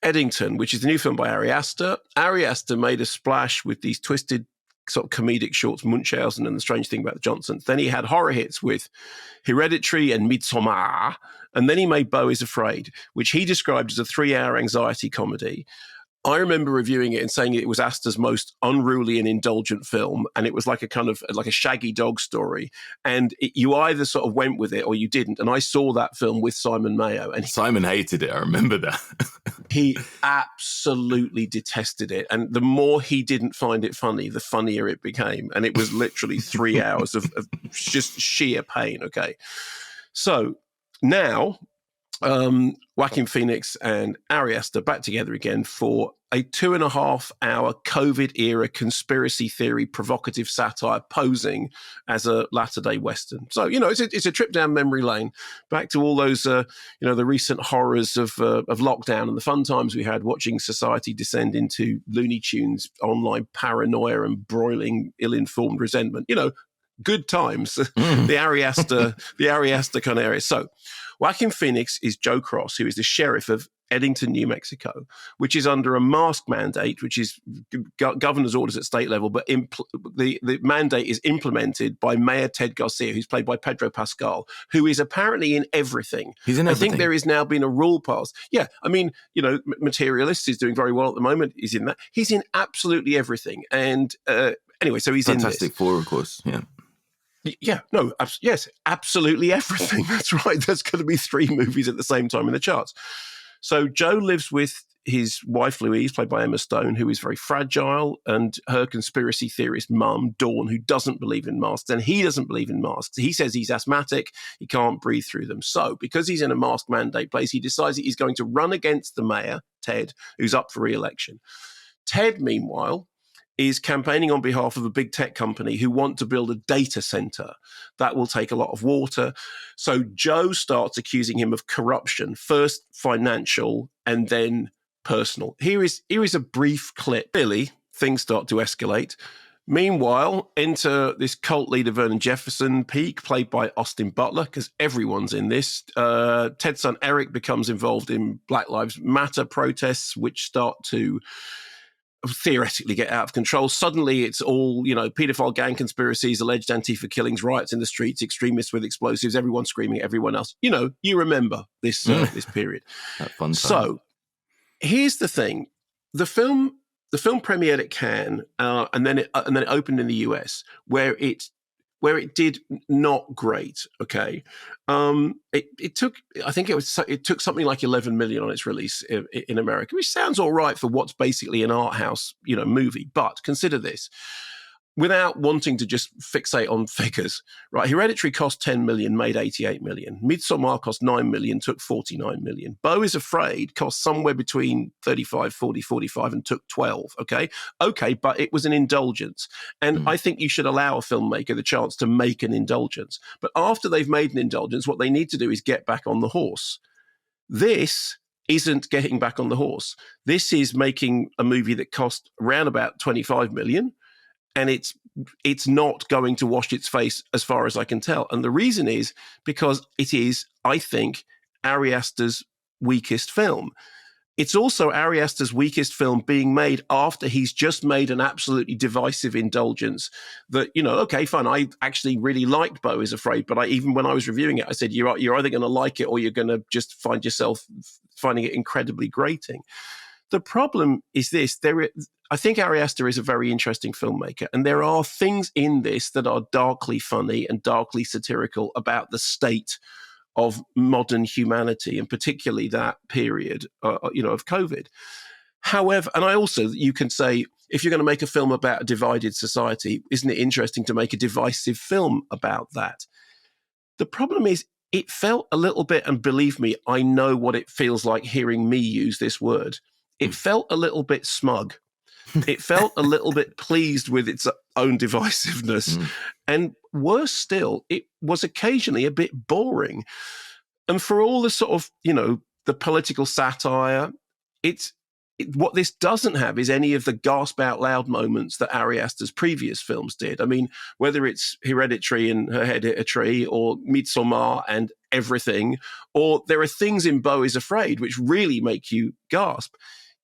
Eddington, which is the new film by Ari Aster. Ari Aster made a splash with these twisted sort of comedic shorts, Munchausen and The Strange Thing About the Johnsons. Then he had horror hits with Hereditary and Midsommar. And then he made Beau is Afraid, which he described as a 3-hour anxiety comedy. I remember reviewing it and saying it was Aster's most unruly and indulgent film, and it was like a kind of like a shaggy dog story. And you either sort of went with it or you didn't. And I saw that film with Simon Mayo, and Simon hated it. I remember that. He absolutely detested it. And the more he didn't find it funny, the funnier it became. And it was literally 3 hours of just sheer pain. Okay, so now Joaquin Phoenix and Ari Aster back together again for a 2.5-hour COVID-era conspiracy theory provocative satire posing as a latter-day Western. So, it's a trip down memory lane, back to all those, the recent horrors of lockdown and the fun times we had watching society descend into Looney Tunes, online paranoia and broiling ill-informed resentment. Good times, the Ari Aster kind of area. So Joaquin Phoenix is Joe Cross, who is the sheriff of Eddington, New Mexico, which is under a mask mandate, which is governor's orders at state level, but the mandate is implemented by Mayor Ted Garcia, who's played by Pedro Pascal, who is apparently in everything. He's in everything. I think there has now been a rule passed. Yeah, I mean, Materialist is doing very well at the moment. He's in that. He's in absolutely everything. And anyway, so he's Fantastic in this. Four, of course, yeah. Yeah, no, yes, absolutely everything. That's right. There's going to be 3 movies at the same time in the charts. So Joe lives with his wife, Louise, played by Emma Stone, who is very fragile, and her conspiracy theorist mum, Dawn, who doesn't believe in masks, and he doesn't believe in masks. He says he's asthmatic, he can't breathe through them. So because he's in a mask mandate place, he decides that he's going to run against the mayor, Ted, who's up for re-election. Ted, meanwhile, is campaigning on behalf of a big tech company who want to build a data center that will take a lot of water. So Joe starts accusing him of corruption, first financial and then personal. Here is a brief clip. Really, things start to escalate. Meanwhile, enter this cult leader, Vernon Jefferson, Peake, played by Austin Butler, because everyone's in this. Ted's son, Eric, becomes involved in Black Lives Matter protests, which start to theoretically get out of control. Suddenly it's all, paedophile gang conspiracies, alleged Antifa killings, riots in the streets, extremists with explosives, everyone screaming at everyone else. You remember this this period. That fun time. So here's the thing. The film premiered at Cannes, and then it opened in the US, where it did not great. Okay, it took something like 11 million on its release in America, which sounds all right for what's basically an art house, movie. But consider this. Without wanting to just fixate on figures, right? Hereditary cost 10 million, made 88 million. Midsommar cost 9 million, took 49 million. Beau is Afraid cost somewhere between 35, 40, 45 and took 12, okay? Okay, but it was an indulgence. And I think you should allow a filmmaker the chance to make an indulgence. But after they've made an indulgence, what they need to do is get back on the horse. This isn't getting back on the horse. This is making a movie that cost around about 25 million, and it's not going to wash its face as far as I can tell. And the reason is because it is, I think, Ari Aster's weakest film. It's also Ari Aster's weakest film being made after he's just made an absolutely divisive indulgence that, okay, fine, I actually really liked Beau is Afraid, but even when I was reviewing it, I said, you're either going to like it or you're going to just find yourself finding it incredibly grating. The problem is this. I think Ari Aster is a very interesting filmmaker, and there are things in this that are darkly funny and darkly satirical about the state of modern humanity, and particularly that period, of COVID. However, and you can say, if you're going to make a film about a divided society, isn't it interesting to make a divisive film about that? The problem is, it felt a little bit, and believe me, I know what it feels like hearing me use this word. It felt a little bit smug. It felt a little bit pleased with its own divisiveness. And worse still, it was occasionally a bit boring. And for all the sort of, the political satire, it's what this doesn't have is any of the gasp out loud moments that Ari Aster's previous films did. I mean, whether it's Hereditary and her head hit a tree, or Midsommar and everything, or there are things in Beau is Afraid which really make you gasp.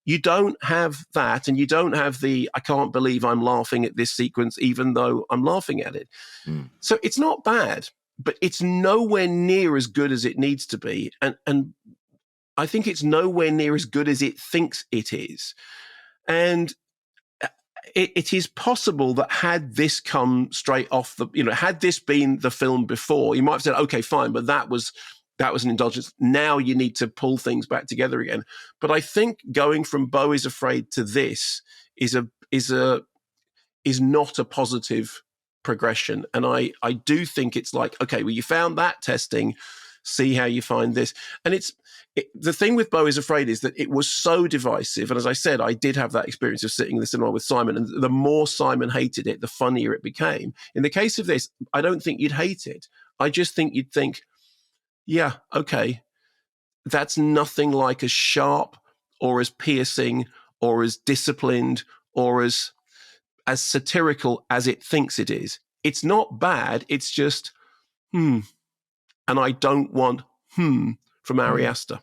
You don't have that, and you don't have the I can't believe I'm laughing at this sequence even though I'm laughing at it. So it's not bad, but it's nowhere near as good as it needs to be. And I think it's nowhere near as good as it thinks it is. And it is possible that had this come straight off had this been the film before, you might have said, okay, fine, but that was an indulgence. Now you need to pull things back together again. But I think going from Beau is Afraid to this is not a positive progression. And I do think it's like, okay, well, you found that testing, see how you find this. And the thing with Beau is Afraid is that it was so divisive. And as I said, I did have that experience of sitting in the cinema with Simon. And the more Simon hated it, the funnier it became. In the case of this, I don't think you'd hate it. I just think you'd think, yeah, okay, that's nothing like as sharp or as piercing or as disciplined or as satirical as it thinks it is. It's not bad. It's just, and I don't want from Ari Aster.